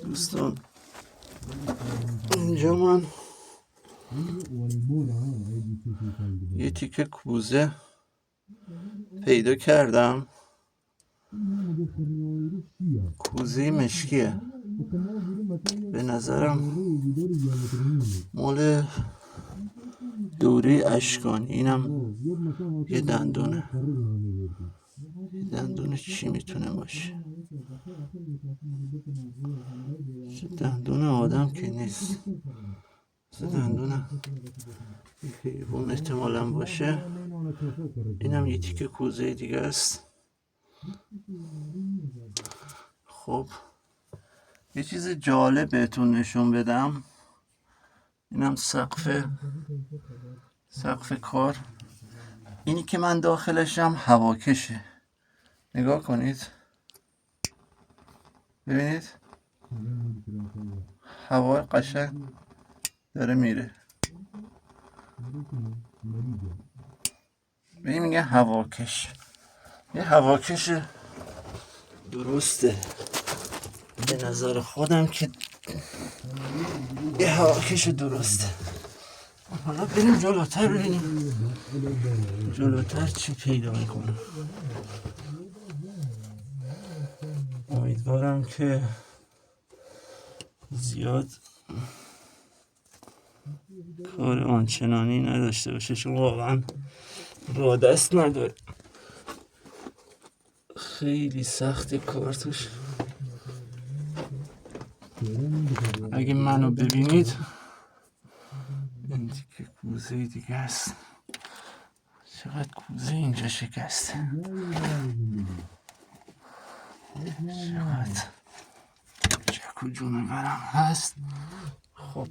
دوستان اینجا من یه تیکه کوزه پیدا کردم. کوزه مشکیه، به نظرم مال دوره اشکانی. اینم یه دندونه. دندون چی میتونه باشه؟ دندون آدم که نیست، دندون حیوان احتمالا باشه. اینم یه تیکه کوزه دیگه است. خب یه چیز جالب بهتون نشون بدم. اینم سقف کار. اینی که من داخلشم هواکشه. نگاه کنید، ببینید هوا قشنگ داره میره. به این میگه هواکش. یه هواکش درسته به نظر خودم که یه هواکش درسته. حالا بریم جلوتر ببینیم جلوتر چی پیدا میکنم. امیدوارم که زیاد کار آنچنانی نداشته باشه، چون واقعا را دست نداره. خیلی سخت کار توش. اگه منو ببینید، این دیگه کوزه دیگه است. چقدر کوزه اینجا شکسته، چقدر چک و جونورم هست. خب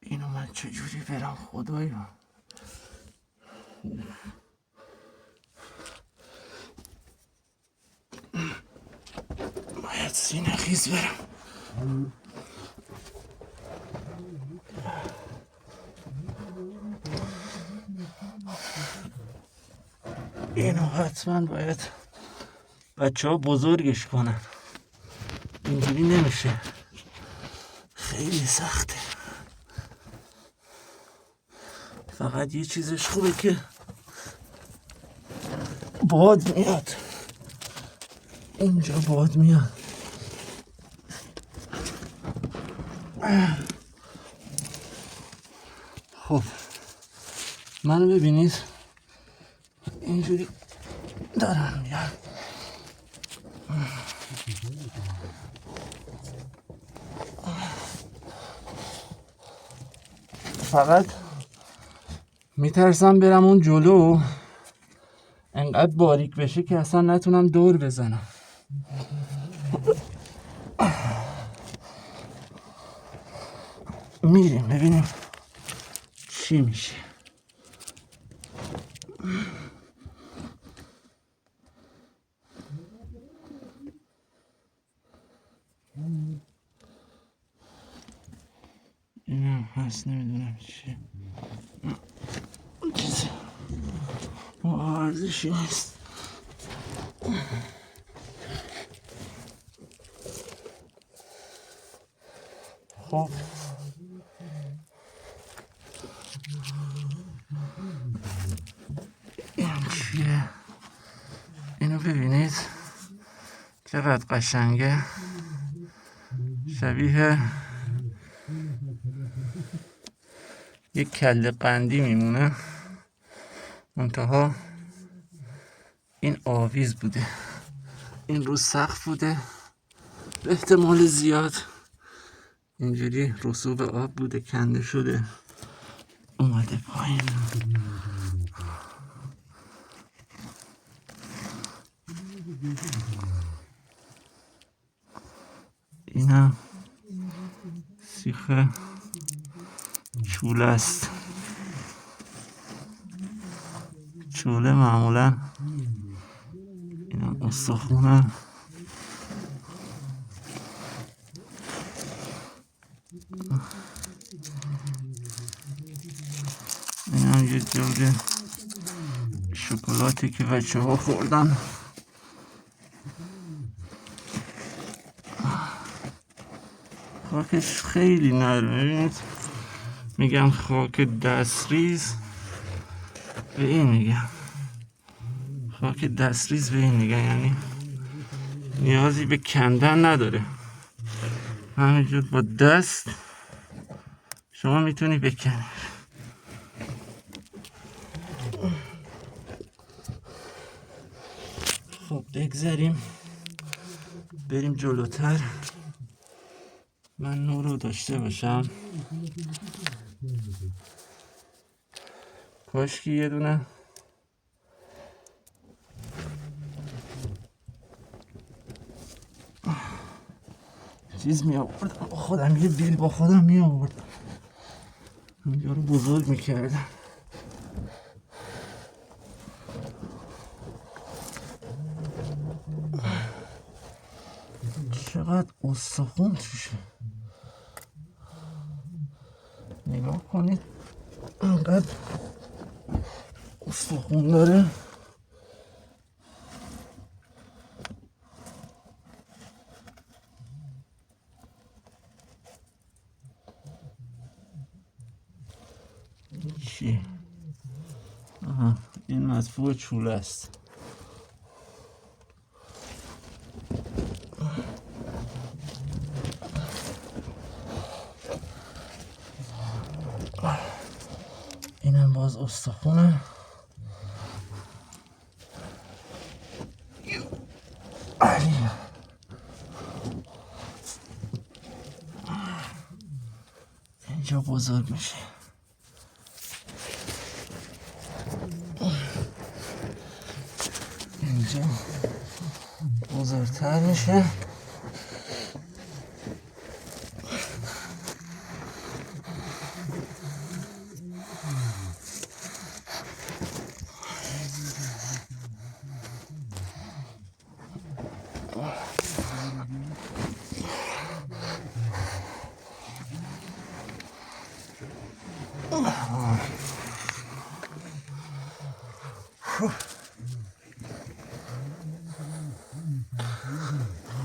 اینو من چجوری برم خدایا؟ باید سینه خیز برم. اینو حتما باید بچه ها بزرگش کنن، اینجوری نمیشه، خیلی سخته. فقط یه چیزش خوبه که باد میاد، اینجا باد میاد. خب منو ببینید، اینجوری دارم میام. فقط میترسم برم اون جلو انقدر باریک بشه که اصلا نتونم دور بزنم. میریم ببینیم چی میشه. اینم هست، نمیدونم چیه، چیز ارزشی نیست. خب این چیه؟ اینو ببینید چقدر قشنگه، شبیه یک کله قندی میمونه، منتها این آویز بوده، این رو سقف بوده، به احتمال زیاد اینجوری رسوب آب بوده، کنده شده اومده پایین. اینم سیخ چوله است. چوله معمولا اینم استخونه. اینم یه جوجه شکلاتی که بچه ها خوردن. خاکش خیلی نرمه. ببینید میگن خاک دستریز، به این میگن خاک دستریز، به این میگن یعنی نیازی به کندن نداره، همینجور با دست شما میتونی بکنی. خب بگذاریم بریم جلوتر. من نور رو داشته باشم. کاشکی یه دونه چیز می آوردم با خودم، یه بیل با خودم می آوردم، اینجا رو بزرگ می کردم. چقدر استخون توشه، نگاه کنید اینقدر استخون داره. چی؟ آها این مدفوع چوله است. اینم باز استخونه. علی اینجا بزرگ میشه، اینجا بزرگتر میشه.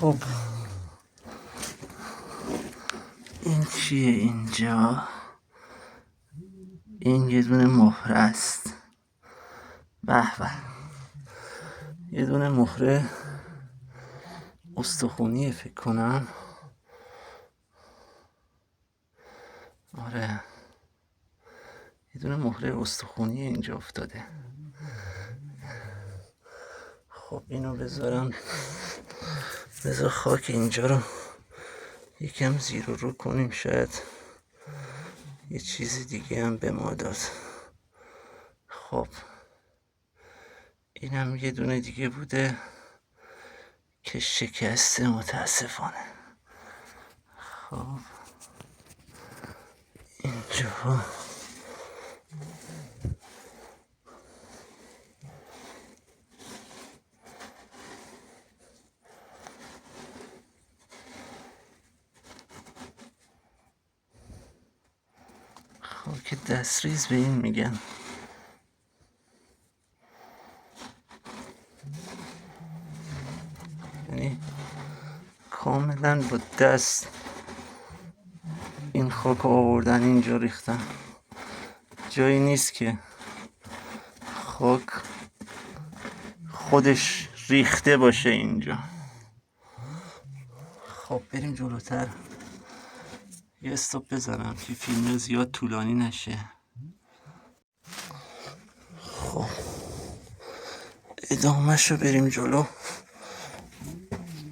خب این چیه اینجا؟ این یه دونه مهره است. به به، یه دونه مهره استخونیه فکر کنم. آره یه دونه مهره استخونی اینجا افتاده. خب اینو بذارم، بذار خاک اینجا رو یکم زیر و رو کنیم، شاید یه چیز دیگه هم به ما داد. خب اینم یه دونه دیگه بوده که شکسته متاسفانه. خب اینجا خاک دستریز به این میگن. یعنی کاملا با دست این خاک آوردن اینجا ریختن. جایی نیست که خاک خودش ریخته باشه اینجا. خب بریم جلوتر، یه استاپ بزنم که فیلم زیاد طولانی نشه. خب ادامه‌شو بریم جلو.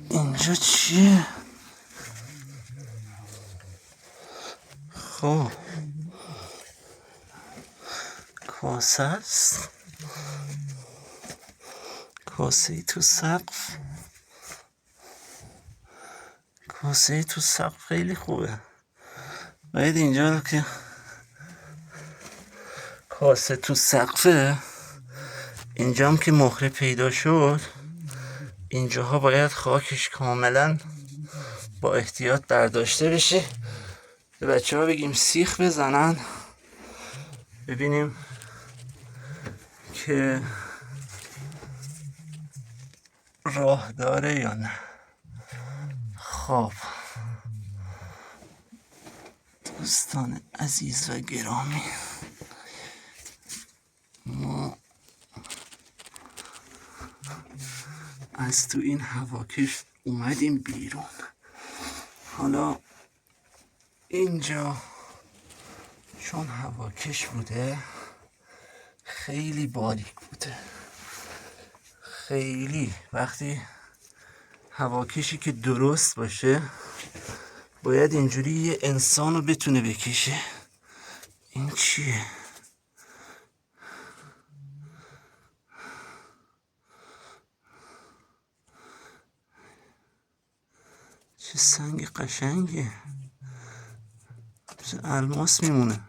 اینجا چیه؟ خب کاسه است، کاسه ای تو سقف، کاسه ای تو سقف خیلی خوبه. باید اینجا رو که کاسه تو سقفه، اینجا هم که مهره پیدا شد، اینجاها باید خاکش کاملا با احتیاط برداشته بشه. به بچه ها بگیم سیخ بزنن، ببینیم که راه داره یا نه. خب دوستان عزیز و گرامی، ما از تو این هواکش اومدیم بیرون. حالا اینجا چون هواکش بوده خیلی باریک بوده، خیلی. وقتی هواکشی که درست باشه باید اینجوری یه انسان رو بتونه بکشه. این چیه؟ چه سنگ قشنگه، مثل الماس میمونه.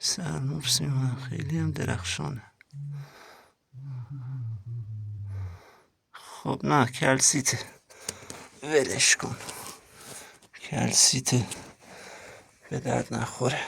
مثل الماس میمونه، خیلی هم درخشانه. خب نه کلسیته، ولش کن، کلسیته به درد نخوره.